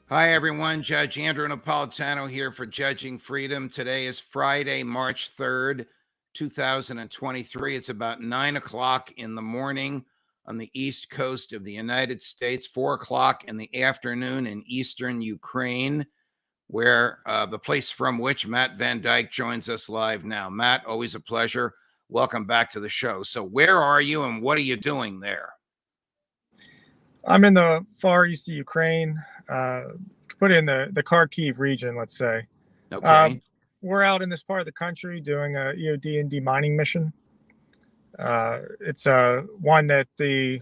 Hi, everyone. Judge Andrew Napolitano here for Judging Freedom. Today is Friday, March 3rd, 2023. It's about 9 o'clock in the morning on the east coast of the United States, 4 o'clock in the afternoon in eastern Ukraine, where the place from which Matt VanDyke joins us live now. Matt, always a pleasure. Welcome back to the show. So where are you and what are you doing there? I'm in the far east of Ukraine, put in the Kharkiv region, let's say. Okay. We're out in this part of the country doing a EOD and demining mission. It's one that the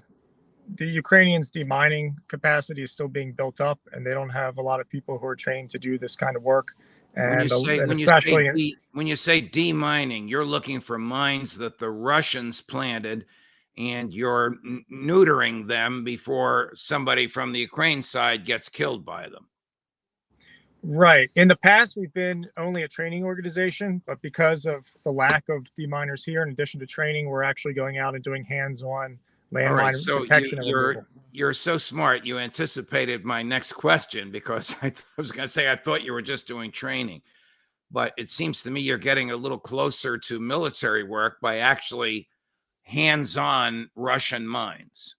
Ukrainians' demining capacity is still being built up, and they don't have a lot of people who are trained to do this kind of work. And When you say demining, you're looking for mines that the Russians planted, and you're neutering them before somebody from the Ukraine side gets killed by them. Right. In the past, we've been only a training organization, but because of the lack of deminers here, in addition to training, we're actually going out and doing hands-on landmine detection and removal. You're so smart. You anticipated my next question, because I was going to say I thought you were just doing training. But it seems to me you're getting a little closer to military work by actually hands-on Russian mines.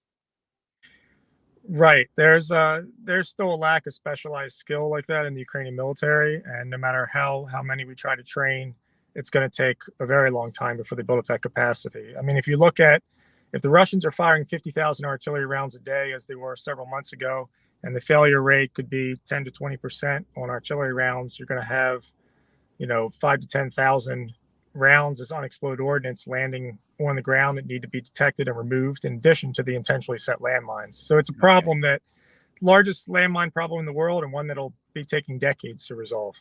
Right. There's still a lack of specialized skill like that in the Ukrainian military, and no matter how many we try to train, it's going to take a very long time before they build up that capacity. I mean, if you look at if the Russians are firing 50,000 artillery rounds a day, as they were several months ago, and the failure rate could be 10 to 20% on artillery rounds, you're going to have, 5 to 10,000 rounds as unexploded ordnance landing on the ground that need to be detected and removed, in addition to the intentionally set landmines. So it's a problem that largest landmine problem in the world, and one that'll be taking decades to resolve.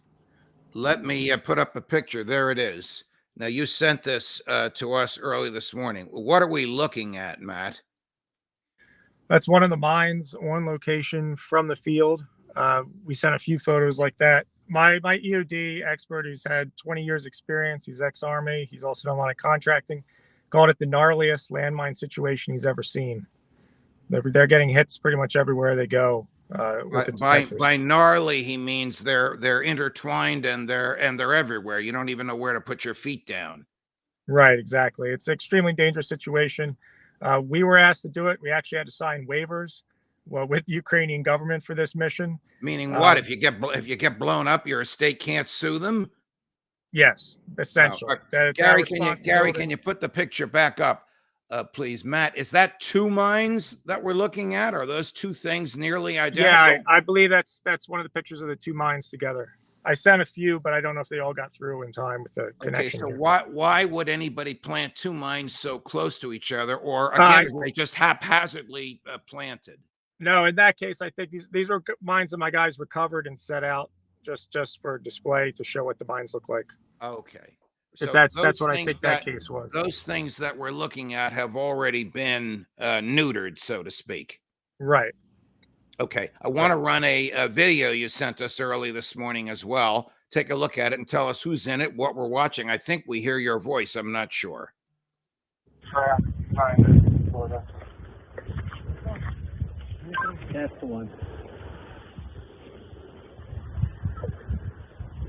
Let me put up a picture. There it is. Now, you sent this to us early this morning. What are we looking at, Matt? That's one of the mines on location from the field. We sent a few photos like that. My EOD expert, who's had 20 years experience, he's ex-Army, he's also done a lot of contracting, called it the gnarliest landmine situation he's ever seen. They're getting hits pretty much everywhere they go. By gnarly, he means they're intertwined and they're everywhere. You don't even know where to put your feet down. Right, exactly. It's an extremely dangerous situation. We were asked to do it. We actually had to sign waivers with the Ukrainian government for this mission. Meaning what? If you get blown up, your estate can't sue them? Yes, essentially. Gary, can you put the picture back up, please? Matt, is that two mines that we're looking at? Are those two things nearly identical? Yeah, I believe that's one of the pictures of the two mines together. I sent a few, but I don't know if they all got through in time with the connection. Okay, so why would anybody plant two mines so close to each other, or again, they just haphazardly planted? No, in that case, I think these are mines that my guys recovered and set out just for display to show what the mines look like. Okay. So that's what I think that case was. Those things that we're looking at have already been neutered, so to speak. Right. Okay. I want to run a video you sent us early this morning as well. Take a look at it and tell us who's in it, what we're watching. I think we hear your voice. I'm not sure. That's the one.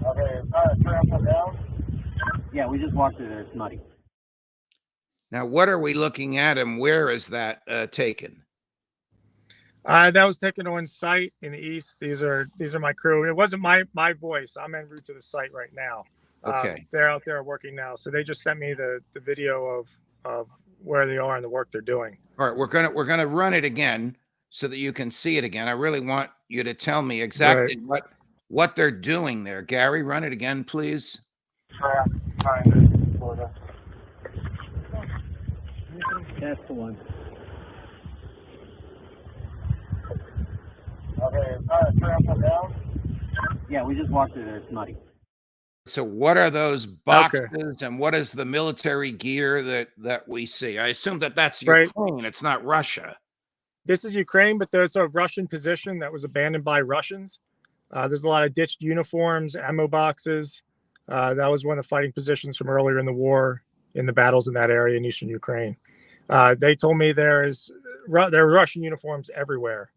Okay, trample down. Yeah, we just walked through there. It's muddy. Now, what are we looking at, and where is that taken? That was taken on site in the east. These are my crew. It wasn't my voice. I'm en route to the site right now. Okay. They're out there working now. So they just sent me the video of where they are and the work they're doing. All right, we're gonna run it again so that you can see it again. I really want you to tell me exactly what they're doing there. Gary, run it again, please. That's the one. Okay, trample down. Yeah, we just walked through there. It's muddy. So what are those boxes, and what is the military gear that we see? I assume that's Ukraine. It's not Russia. This is Ukraine, but there's a Russian position that was abandoned by Russians. There's a lot of ditched uniforms, ammo boxes. That was one of the fighting positions from earlier in the war, in the battles in that area in eastern Ukraine. They told me there are Russian uniforms everywhere.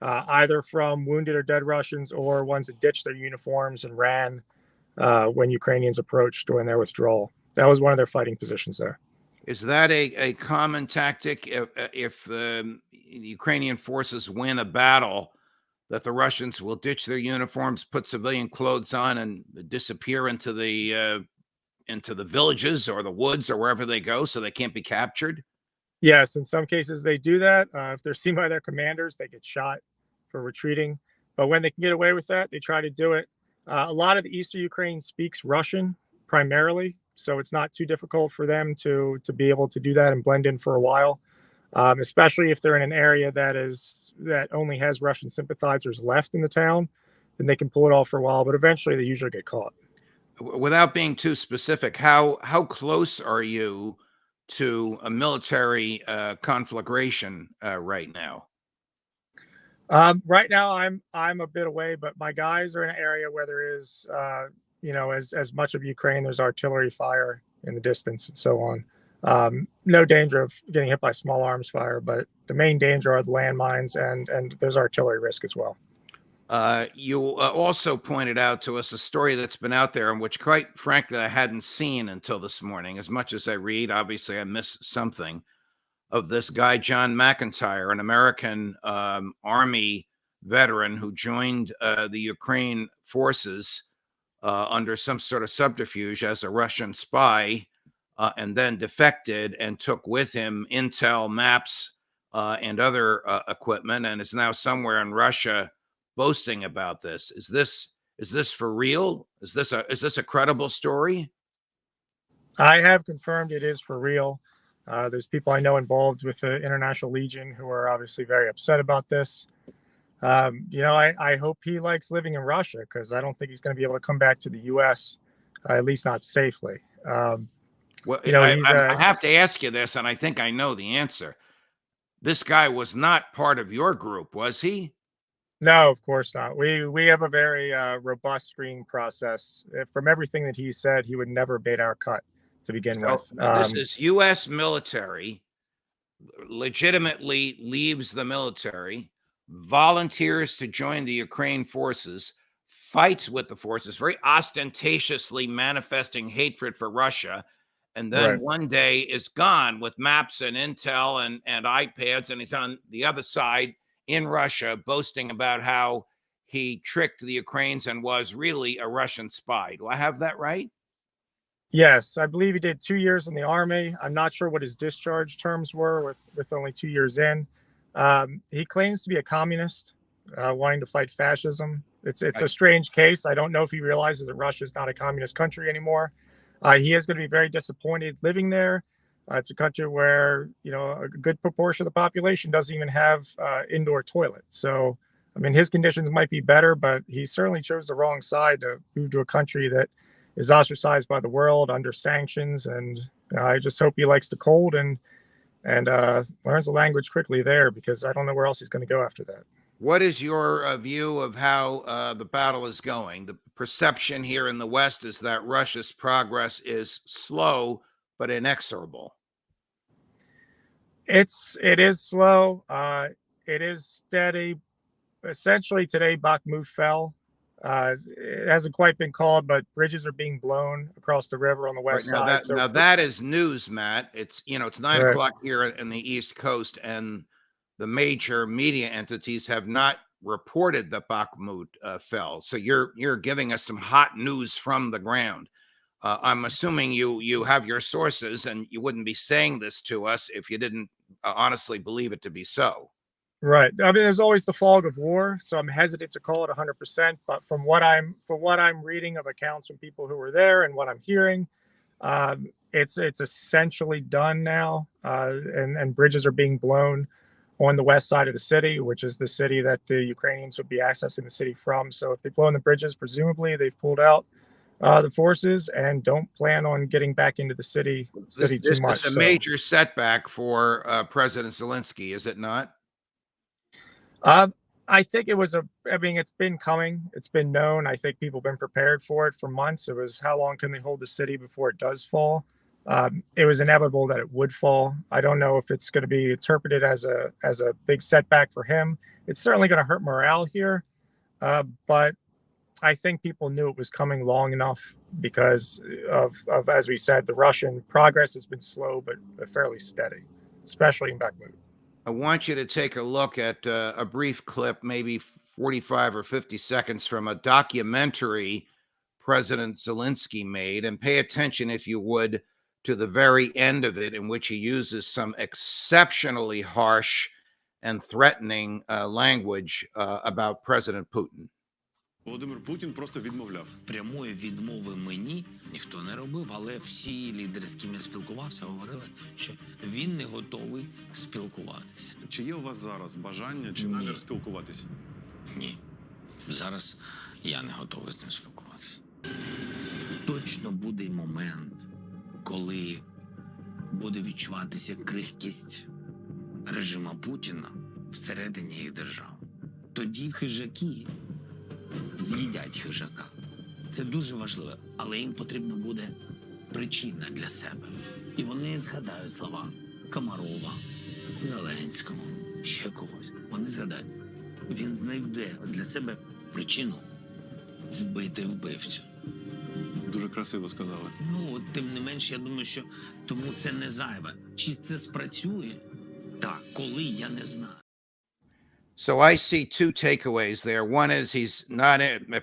either from wounded or dead Russians or ones that ditched their uniforms and ran when Ukrainians approached during their withdrawal. That was one of their fighting positions there. Is that a common tactic if the Ukrainian forces win a battle, that the Russians will ditch their uniforms, put civilian clothes on, and disappear into the villages or the woods or wherever they go, so they can't be captured? Yes, in some cases they do that. If they're seen by their commanders, they get shot for retreating. But when they can get away with that, they try to do it. A lot of the eastern Ukraine speaks Russian primarily, so it's not too difficult for them to be able to do that and blend in for a while, especially if they're in an area that only has Russian sympathizers left in the town. Then they can pull it off for a while, but eventually they usually get caught. Without being too specific, how close are you to a military conflagration right now? Right now, I'm a bit away, but my guys are in an area where there is, as much of Ukraine, there's artillery fire in the distance and so on. No danger of getting hit by small arms fire, but the main danger are the landmines, and there's artillery risk as well. You also pointed out to us a story that's been out there, and which, quite frankly, I hadn't seen until this morning. As much as I read, obviously, I miss something of this guy, John McIntyre, an American Army veteran who joined the Ukraine forces under some sort of subterfuge as a Russian spy, and then defected and took with him intel, maps, and other equipment, and is now somewhere in Russia boasting about this. Is this for real? Is this a credible story? I have confirmed it is for real. There's people I know involved with the International Legion who are obviously very upset about this. I hope he likes living in Russia, because I don't think he's going to be able to come back to the U.S., at least not safely. Well, I have to ask you this, and I think I know the answer. This guy was not part of your group, was he? No, of course not. We have a very robust screening process. From everything that he said, he would never bait our cut to begin with. This is U.S. military, legitimately leaves the military, volunteers to join the Ukraine forces, fights with the forces, very ostentatiously manifesting hatred for Russia, and then Right. one day is gone with maps and intel and iPads, and he's on the other side in Russia boasting about how he tricked the Ukrainians and was really a Russian spy. Do I have that right? Yes, I believe he did 2 years in the Army. I'm not sure what his discharge terms were with only 2 years in. He claims to be a communist, wanting to fight fascism. It's a strange case. I don't know if he realizes that Russia is not a communist country anymore. He is going to be very disappointed living there. It's a country where, a good proportion of the population doesn't even have indoor toilets. So, I mean, his conditions might be better, but he certainly chose the wrong side to move to a country that is ostracized by the world, under sanctions. And I just hope he likes the cold and learns the language quickly there, because I don't know where else he's going to go after that. What is your view of how the battle is going? The perception here in the West is that Russia's progress is slow but inexorable. It is slow. It is steady. Essentially, today Bakhmut fell. It hasn't quite been called, but bridges are being blown across the river on the west Right, side. now that is news, Matt. It's 9 Right. o'clock here in the East Coast, and the major media entities have not reported that Bakhmut fell. So you're giving us some hot news from the ground. I'm assuming you have your sources, and you wouldn't be saying this to us if you didn't honestly believe it to be so. Right. I mean, there's always the fog of war, so I'm hesitant to call it 100%. But from what I'm reading of accounts from people who were there and what I'm hearing, it's essentially done now, and bridges are being blown on the west side of the city, which is the city that the Ukrainians would be accessing the city from. So if they blow in the bridges, presumably they've pulled out the forces and don't plan on getting back into the city too much. This is a major setback for President Zelenskyy, is it not? I think it's been coming. It's been known. I think people have been prepared for it for months. It was, how long can they hold the city before it does fall? it was inevitable that it would fall. I don't know if it's going to be interpreted as a big setback for him. It's certainly going to hurt morale here, but I think people knew it was coming long enough because of as we said, the Russian progress has been slow but fairly steady, especially in Bakhmut. I want you to take a look at a brief clip, maybe 45 or 50 seconds from a documentary President Zelenskyy made, and pay attention, if you would, to the very end of it, in which he uses some exceptionally harsh and threatening language about President Putin. Володимир Путін просто відмовляв. Прямої відмови мені ніхто не робив, але всі лідери, з ким я спілкувався, говорили, що він не готовий спілкуватися. Чи є у вас зараз бажання чи намір спілкуватися? Ні. Зараз я не готовий з ним спілкуватися. Точно буде момент, коли буде відчуватися крихкість режиму Путіна всередині їх держав. Тоді хижаки з'їдять хижака. Це дуже важливо, але їм потрібна буде причина для себе. І вони згадають слова Комарова, Зеленського, ще когось. Вони згадають. Він знайде для себе причину вбити вбивцю. Дуже красиво сказали. Ну, тим не менш, я думаю, що тому це не зайве. Чи це спрацює? Так, коли, я не знаю. So I see two takeaways there. One is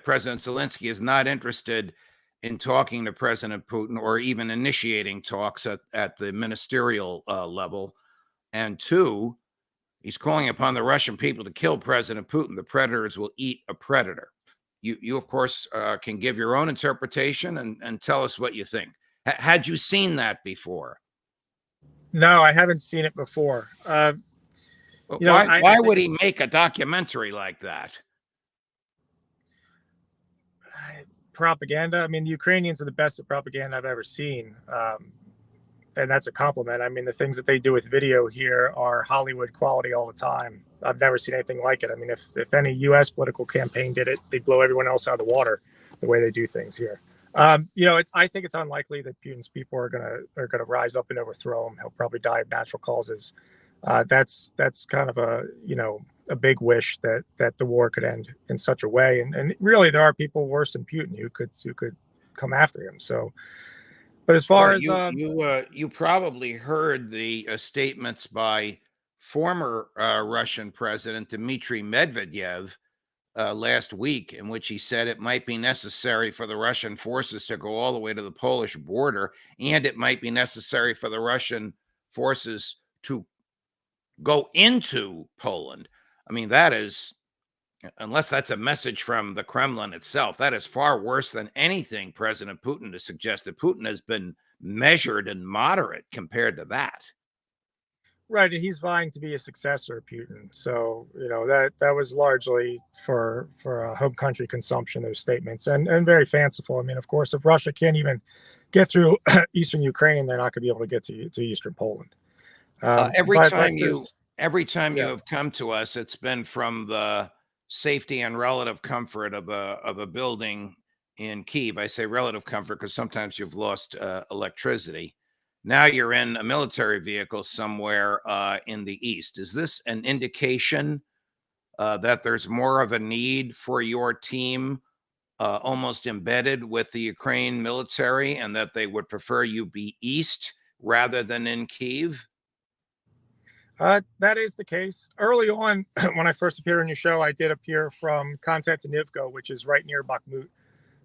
President Zelenskyy is not interested in talking to President Putin or even initiating talks at the ministerial level. And two, he's calling upon the Russian people to kill President Putin. The predators will eat a predator. You of course, can give your own interpretation and tell us what you think. Had you seen that before? No, I haven't seen it before. Why would he make a documentary like that? Propaganda. I mean, the Ukrainians are the best at propaganda I've ever seen. And that's a compliment. I mean, the things that they do with video here are Hollywood quality all the time. I've never seen anything like it. I mean, if any U.S. political campaign did it, they'd blow everyone else out of the water the way they do things here. I think it's unlikely that Putin's people are gonna rise up and overthrow him. He'll probably die of natural causes. That's kind of a big wish that the war could end in such a way. And really, there are people worse than Putin who could come after him. So, but as far as you probably heard the statements by former Russian President Dmitry Medvedev last week, in which he said it might be necessary for the Russian forces to go all the way to the Polish border, and it might be necessary for the Russian forces to go into Poland. I mean, that is, unless that's a message from the Kremlin itself, that is far worse than anything President Putin has suggested. Putin has been measured and moderate compared to that. Right, and he's vying to be a successor of Putin. So, that was largely for home country consumption, those statements, and very fanciful. I mean, of course, if Russia can't even get through eastern Ukraine, they're not going to be able to get to eastern Poland. Every time you have come to us, it's been from the safety and relative comfort of a building in Kyiv. I say relative comfort because sometimes you've lost electricity. Now you're in a military vehicle somewhere in the east. Is this an indication that there's more of a need for your team almost embedded with the Ukraine military, and that they would prefer you be east rather than in Kyiv? That is the case. Early on, when I first appeared on your show, I did appear from Konstantinivka, which is right near Bakhmut,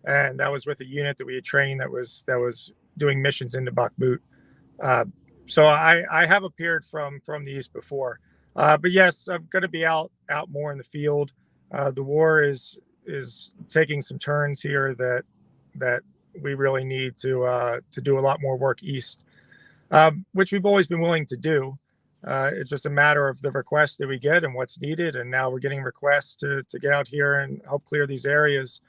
and that was with a unit that we had trained that was doing missions into Bakhmut. So I have appeared from the east before, but yes, I'm going to be out more in the field. The war is taking some turns here that we really need to do a lot more work east, which we've always been willing to do. It's just a matter of the requests that we get and what's needed. And now we're getting requests to get out here and help clear these areas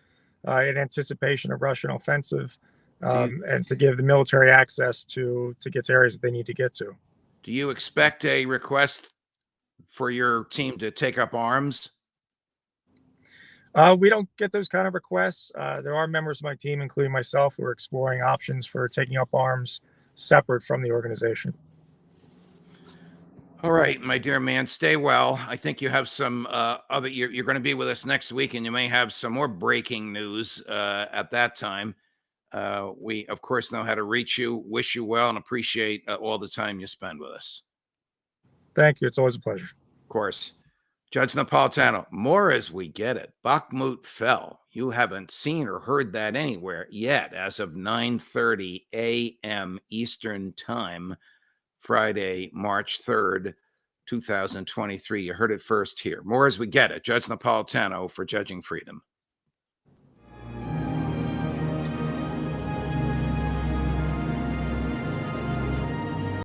in anticipation of Russian offensive, and to give the military access to get to areas that they need to get to. Do you expect a request for your team to take up arms? We don't get those kind of requests. There are members of my team, including myself, who are exploring options for taking up arms. separate from the organization. All right, my dear man, stay well. I think you have some other, you're going to be with us next week, and you may have some more breaking news at that time. We, of course, know how to reach you, wish you well, and appreciate all the time you spend with us. Thank you. It's always a pleasure. Of course. Judge Napolitano, more as we get it. Bakhmut fell. You haven't seen or heard that anywhere yet as of 9:30 a.m. Eastern Time, Friday, March 3rd, 2023. You heard it first here. More as we get it. Judge Napolitano for Judging Freedom.